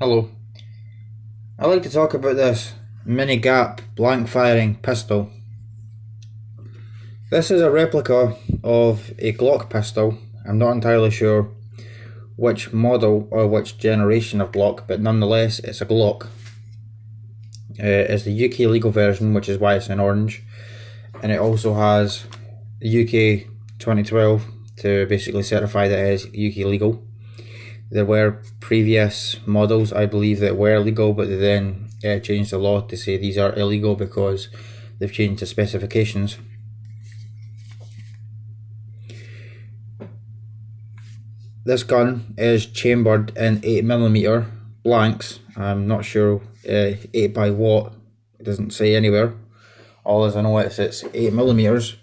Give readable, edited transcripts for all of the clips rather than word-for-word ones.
Hello. I'd like to talk about this mini gap blank firing pistol. This is a replica of a Glock pistol. I'm not entirely sure which model or which generation of Glock, but nonetheless it's a Glock. It's the UK legal version, which is why it's in orange, and it also has the UK 2012 to basically certify that it is UK legal. There were previous models, I believe, that were legal, but they then changed the law to say these are illegal because they've changed the specifications. This gun is chambered in 8mm blanks. I'm not sure 8 by what, it doesn't say anywhere. All as I know it's 8mm.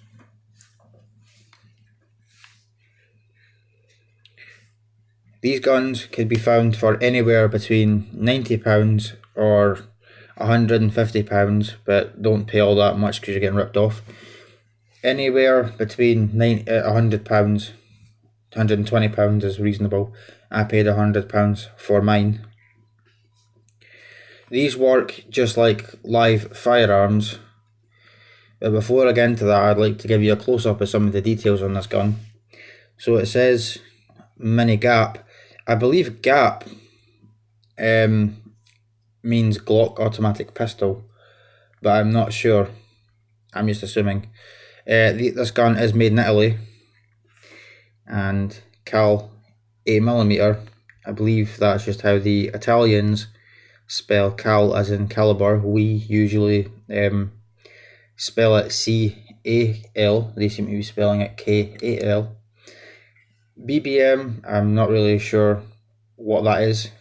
These guns could be found for anywhere between £90 or £150, but don't pay all that much because you're getting ripped off. Anywhere between £100, £120 is reasonable. I paid £100 for mine. These work just like live firearms, but before I get into that, I'd like to give you a close-up of some of the details on this gun. So it says mini gap. I believe gap means Glock automatic pistol, but I'm not sure. I'm just assuming. This gun is made in Italy, and cal 8mm. I believe that's just how the Italians spell cal as in caliber. We usually spell it C-A-L. They seem to be spelling it K-A-L. BBM, I'm not really sure what that is.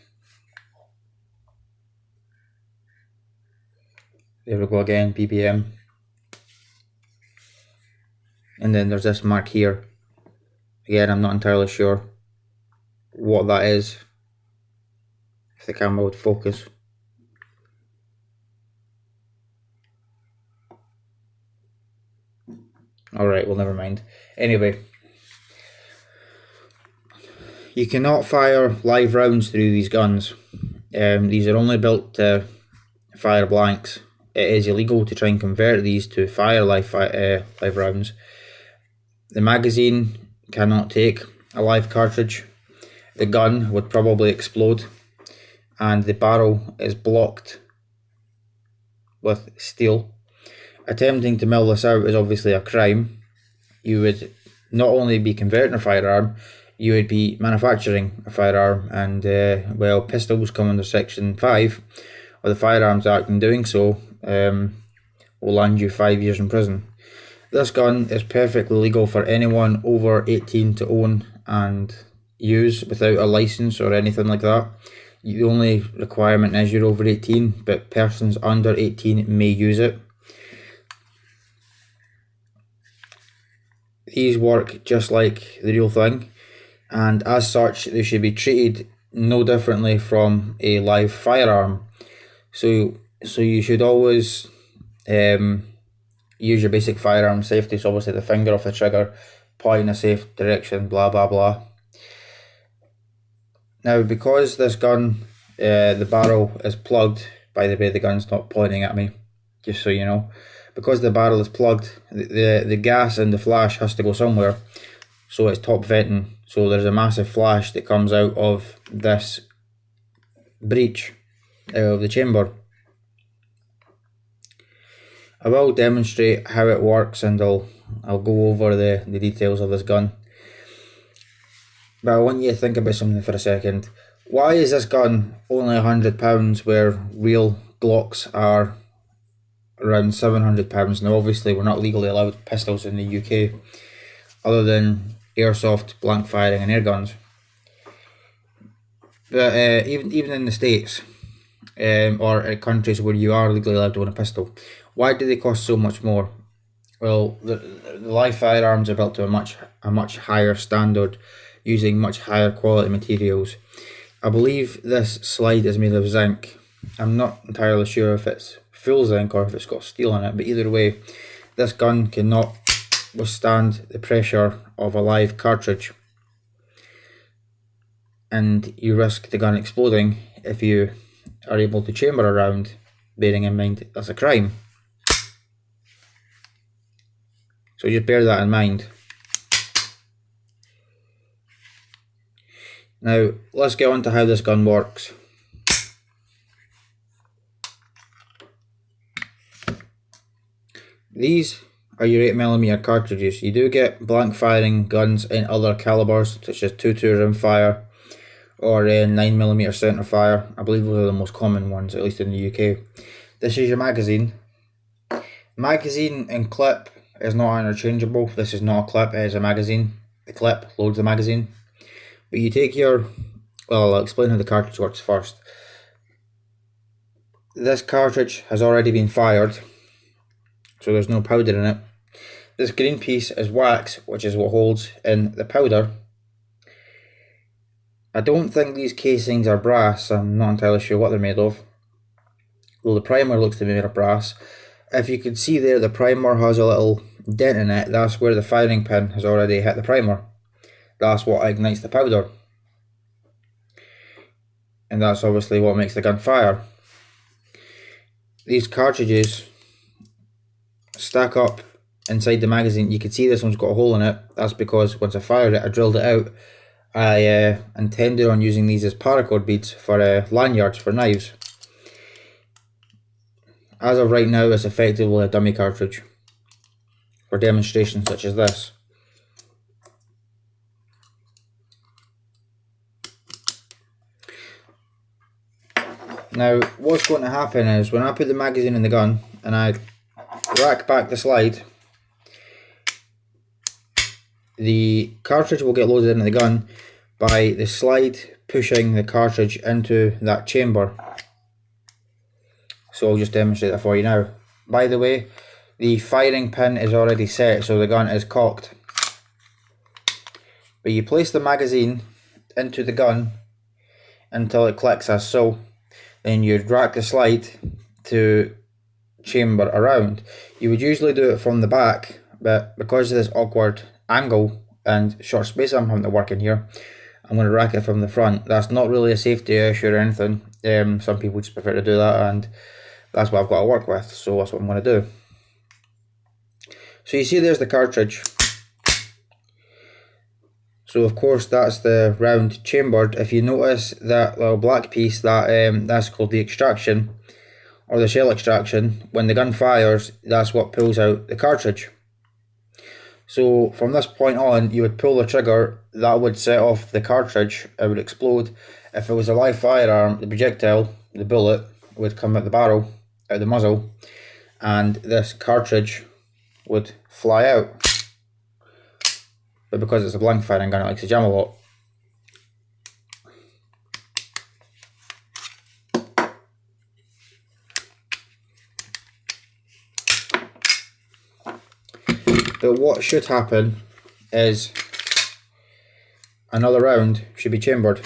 There we go again, BBM. And then there's this mark here. Again, I'm not entirely sure what that is. If the camera would focus. Alright, well, never mind. Anyway, you cannot fire live rounds through these guns. These are only built to fire blanks. It is illegal to try and convert these to fire live rounds. The magazine cannot take a live cartridge. The gun would probably explode, and the barrel is blocked with steel. Attempting to mill this out is obviously a crime. You would not only be converting a firearm, you would be manufacturing a firearm, and well, pistols come under Section 5 of the Firearms Act, and doing so will land you 5 years in prison. This gun is perfectly legal for anyone over 18 to own and use without a license or anything like that. The only requirement is you're over 18, but persons under 18 may use it. These work just like the real thing, and as such they should be treated no differently from a live firearm. So you should always use your basic firearm safety, so obviously the finger off the trigger, point in a safe direction, blah blah blah. Now, because this gun, the barrel is plugged, by the way, the gun's not pointing at me, just so you know. Because the barrel is plugged, the gas in the flash has to go somewhere, so it's top venting. So there's a massive flash that comes out of this breech of the chamber. I will demonstrate how it works, and I'll go over the details of this gun. But I want you to think about something for a second. Why is this gun only £100 where real Glocks are around £700? Now, obviously, we're not legally allowed pistols in the UK, other than airsoft, blank firing, and air guns. But even in the States, or countries where you are legally allowed to own a pistol, why do they cost so much more? Well, the live firearms are built to a much higher standard, using much higher quality materials. I believe this slide is made of zinc. I'm not entirely sure if it's full zinc or if it's got steel in it, but either way, this gun cannot withstand the pressure of a live cartridge, and you risk the gun exploding if you are able to chamber a round, bearing in mind that's a crime. So just bear that in mind. Now let's get on to how this gun works. These are your 8mm cartridges. You do get blank firing guns in other calibers, such as 2.2 rimfire or 9mm centre fire. I believe those are the most common ones, at least in the UK. This is your magazine. Magazine and clip is not interchangeable. This is not a clip, it is a magazine. The clip loads the magazine. But you take your, well, I'll explain how the cartridge works first. This cartridge has already been fired, so there's no powder in it. This green piece is wax, which is what holds in the powder. I don't think these casings are brass, I'm not entirely sure what they're made of. Though the primer looks to be made of brass. If you can see there, the primer has a little dent in it. That's where the firing pin has already hit the primer. That's what ignites the powder. And that's obviously what makes the gun fire. These cartridges stack up inside the magazine. You can see this one's got a hole in it. That's because once I fired it, I drilled it out. I intended on using these as paracord beads for lanyards for knives. As of right now, it's effectively a dummy cartridge for demonstrations such as this. Now, what's going to happen is when I put the magazine in the gun and I rack back the slide, the cartridge will get loaded into the gun by the slide pushing the cartridge into that chamber. So I'll just demonstrate that for you now. By the way, the firing pin is already set, so the gun is cocked. But you place the magazine into the gun until it clicks as so. Then you'd rack the slide to chamber around. You would usually do it from the back, but because of this awkward angle and short space I'm having to work in here, I'm going to rack it from the front. That's not really a safety issue or anything. Some people just prefer to do that, and that's what I've got to work with, so that's what I'm going to do. So you see there's the cartridge. So of course that's the round chambered. If you notice that little black piece, that's called the extraction, or the shell extraction. When the gun fires, that's what pulls out the cartridge. So from this point on, you would pull the trigger, that would set off the cartridge, it would explode. If it was a live firearm, the projectile, the bullet, would come out the barrel, out the muzzle, and this cartridge would fly out. But because it's a blank firing gun, it likes to jam a lot. But what should happen is another round should be chambered.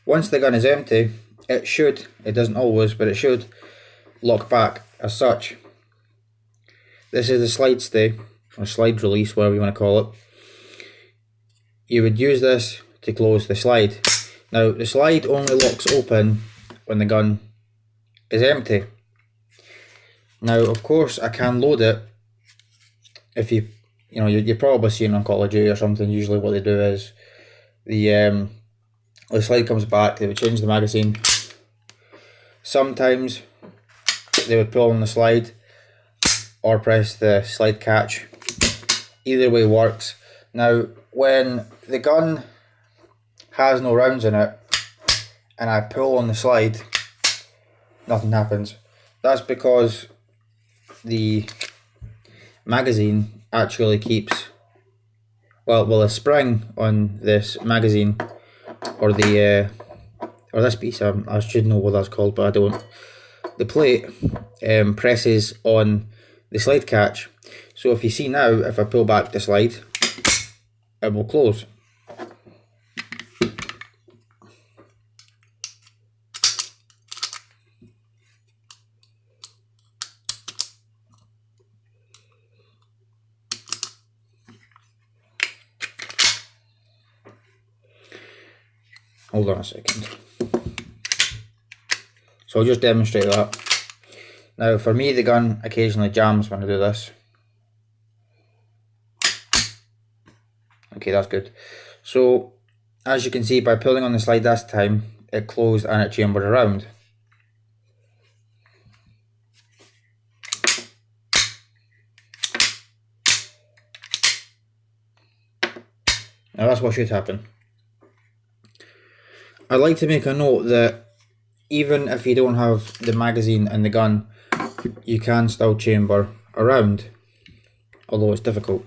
Once the gun is empty, it should, it doesn't always, but it should lock back as such. This is the slide stay, or slide release, whatever you want to call it. You would use this to close the slide. Now the slide only locks open when the gun is empty. Now of course I can load it. If you're probably seeing on Call of Duty or something, usually what they do is the slide comes back, they would change the magazine. Sometimes they would pull on the slide or press the slide catch. Either way works. Now when the gun has no rounds in it and I pull on the slide, nothing happens. That's because the magazine actually keeps, the spring on this magazine, or this piece, I should know what that's called, but I don't. The plate presses on the slide catch. So if you see now, if I pull back the slide, it will close. Hold on a second. So I'll just demonstrate that. Now for me the gun occasionally jams when I do this. Okay, that's good. So as you can see, by pulling on the slide this time, it closed and it chambered around. Now that's what should happen. I'd like to make a note that even if you don't have the magazine in the gun, you can still chamber around, although it's difficult.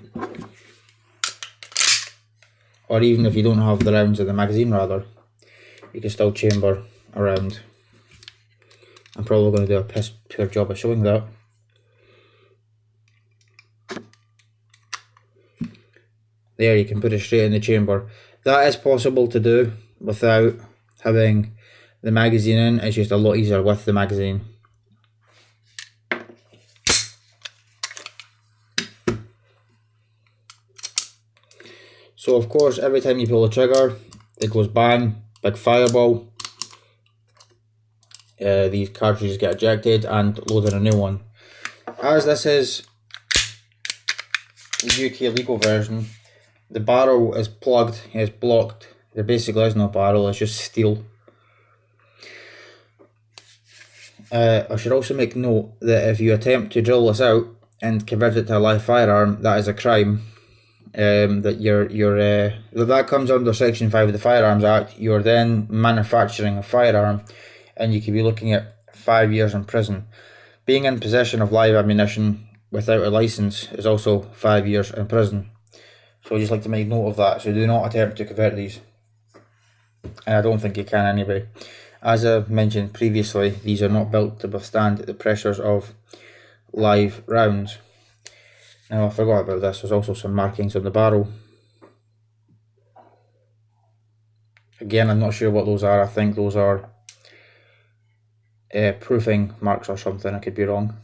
Or even if you don't have the rounds in the magazine rather, you can still chamber around. I'm probably going to do a piss poor job of showing that. There, you can put it straight in the chamber. That is possible to do without having the magazine in. It's just a lot easier with the magazine. So of course, every time you pull the trigger, it goes bang, big fireball. These cartridges get ejected and loaded a new one. As this is the UK legal version, the barrel is plugged, it's blocked. There basically is no barrel, it's just steel. I should also make note that if you attempt to drill this out and convert it to a live firearm, that is a crime. That comes under Section 5 of the Firearms Act. You're then manufacturing a firearm and you could be looking at 5 years in prison. Being in possession of live ammunition without a license is also 5 years in prison. So I just like to make note of that, so do not attempt to convert these. And I don't think you can anyway. As I mentioned previously, these are not built to withstand the pressures of live rounds. Now I forgot about this, there's also some markings on the barrel. Again, I'm not sure what those are. I think those are proofing marks or something, I could be wrong.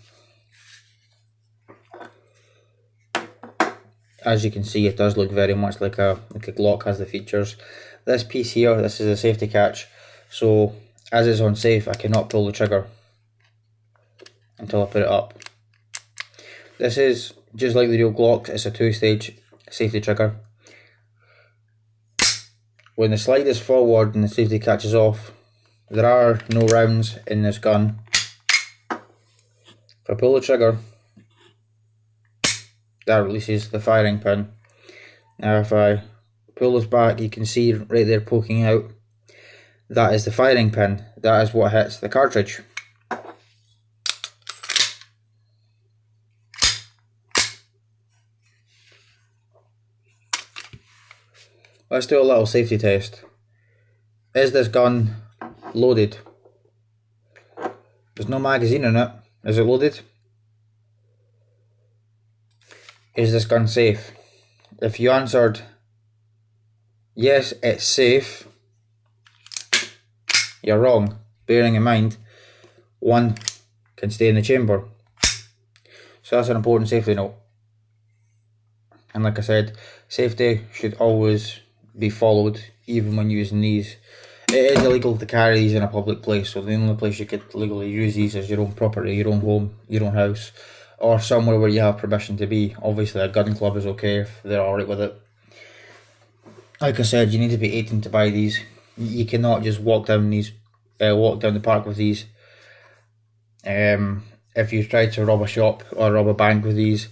As you can see, it does look very much like a Glock has the features. This piece here, this is a safety catch, so as it's unsafe, I cannot pull the trigger until I put it up. This is just like the real Glock, it's a 2-stage safety trigger. When the slide is forward and the safety catch is off, there are no rounds in this gun. If I pull the trigger, that releases the firing pin. Now if I pull this back, you can see right there poking out, that is the firing pin. That is what hits the cartridge. Let's do a little safety test. Is this gun loaded? There's no magazine in it. Is it loaded? Is this gun safe? If you answered yes, it's safe, you're wrong. Bearing in mind, one can stay in the chamber. So that's an important safety note. And like I said, safety should always be followed, even when using these. It is illegal to carry these in a public place, so the only place you could legally use these is your own property, your own home, your own house, or somewhere where you have permission to be. Obviously a gun club is okay if they're alright with it. Like I said, you need to be 18 to buy these. You cannot just walk down the park with these. If you try to rob a shop or rob a bank with these,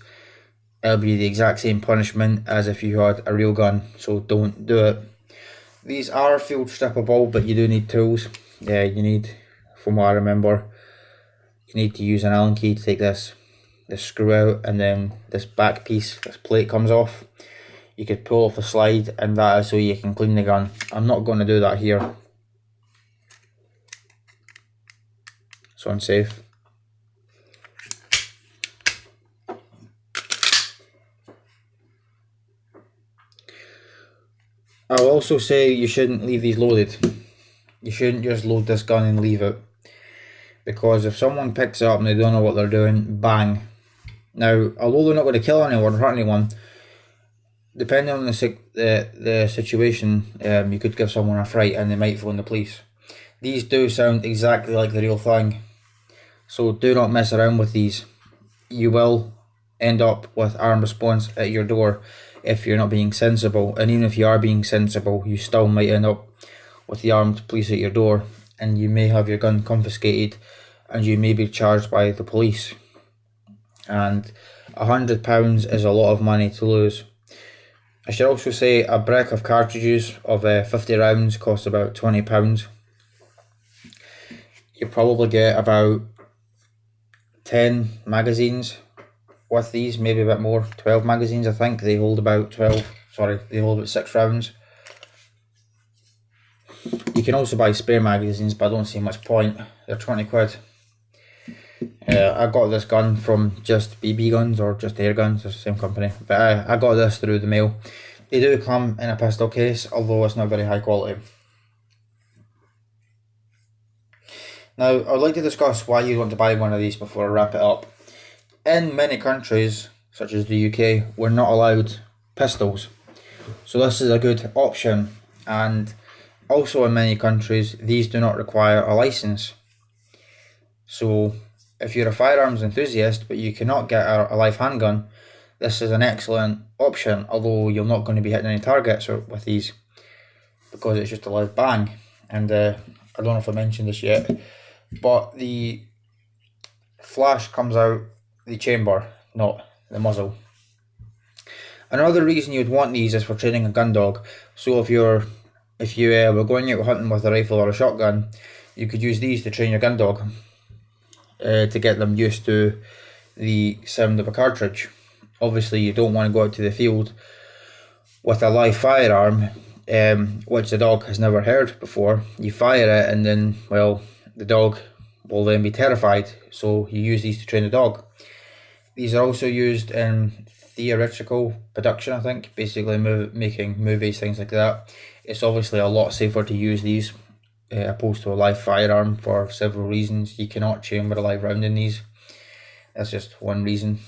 it'll be the exact same punishment as if you had a real gun, so don't do it. These are field strippable, but you do need tools. You need, from what I remember, you need to use an Allen key to take this screw out, and then this back piece, this plate comes off. You could pull off the slide, and that is so you can clean the gun. I'm not going to do that here. It's unsafe. I'll also say you shouldn't leave these loaded. You shouldn't just load this gun and leave it, because if someone picks it up and they don't know what they're doing, bang. Now, although they're not going to kill anyone or hurt anyone, depending on the situation, you could give someone a fright and they might phone the police. These do sound exactly like the real thing, so do not mess around with these. You will end up with armed response at your door if you're not being sensible, and even if you are being sensible, you still might end up with the armed police at your door, and you may have your gun confiscated, and you may be charged by the police. And £100 is a lot of money to lose. I should also say a brick of cartridges of 50 rounds costs about £20. You probably get about 10 magazines with these, maybe a bit more, 12 magazines I think. They hold about 6 rounds. You can also buy spare magazines, but I don't see much point. They're 20 quid. I got this gun from Just BB Guns, or Just Air Guns, it's the same company, but I got this through the mail. They do come in a pistol case, although it's not very high quality. Now, I would like to discuss why you want to buy one of these before I wrap it up. In many countries, such as the UK, we're not allowed pistols, so this is a good option. And also in many countries, these do not require a license. So if you're a firearms enthusiast but you cannot get a live handgun, this is an excellent option, although you're not going to be hitting any targets with these because it's just a loud bang. And I don't know if I mentioned this yet, but the flash comes out the chamber, not the muzzle. Another reason you'd want these is for training a gun dog. So if you were going out hunting with a rifle or a shotgun, you could use these to train your gun dog, to get them used to the sound of a cartridge. Obviously you don't want to go out to the field with a live firearm, which the dog has never heard before. You fire it and then, well, the dog will then be terrified, so you use these to train the dog. These are also used in theatrical production, I think, basically making movies, things like that. It's obviously a lot safer to use these opposed to a live firearm for several reasons. You cannot chamber a live round in these. That's just one reason.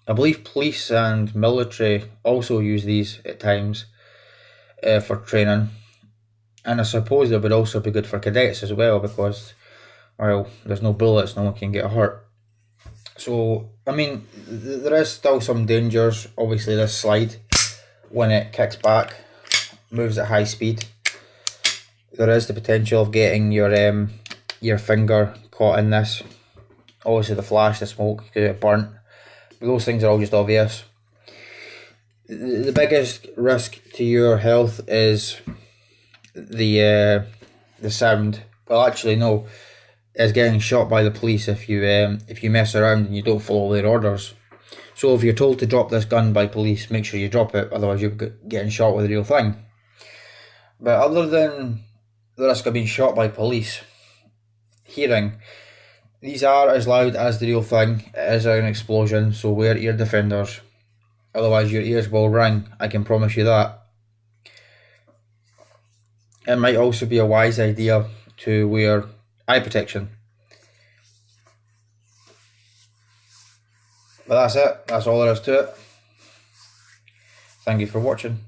I believe police and military also use these at times for training, and I suppose they would also be good for cadets as well, because, well, there's no bullets, no one can get hurt. So, I mean, there is still some dangers. Obviously this slide, when it kicks back, moves at high speed. There is the potential of getting your finger caught in this. Obviously the flash, the smoke, you could get burnt. But those things are all just obvious. The biggest risk to your health is the sound. Well, actually no, is getting shot by the police if you mess around and you don't follow their orders. So if you're told to drop this gun by police, make sure you drop it, otherwise you're getting shot with the real thing. But other than the risk of being shot by police, hearing, these are as loud as the real thing. It is an explosion, so wear ear defenders, otherwise your ears will ring, I can promise you that. It might also be a wise idea to wear eye protection. But that's it, that's all there is to it. Thank you for watching.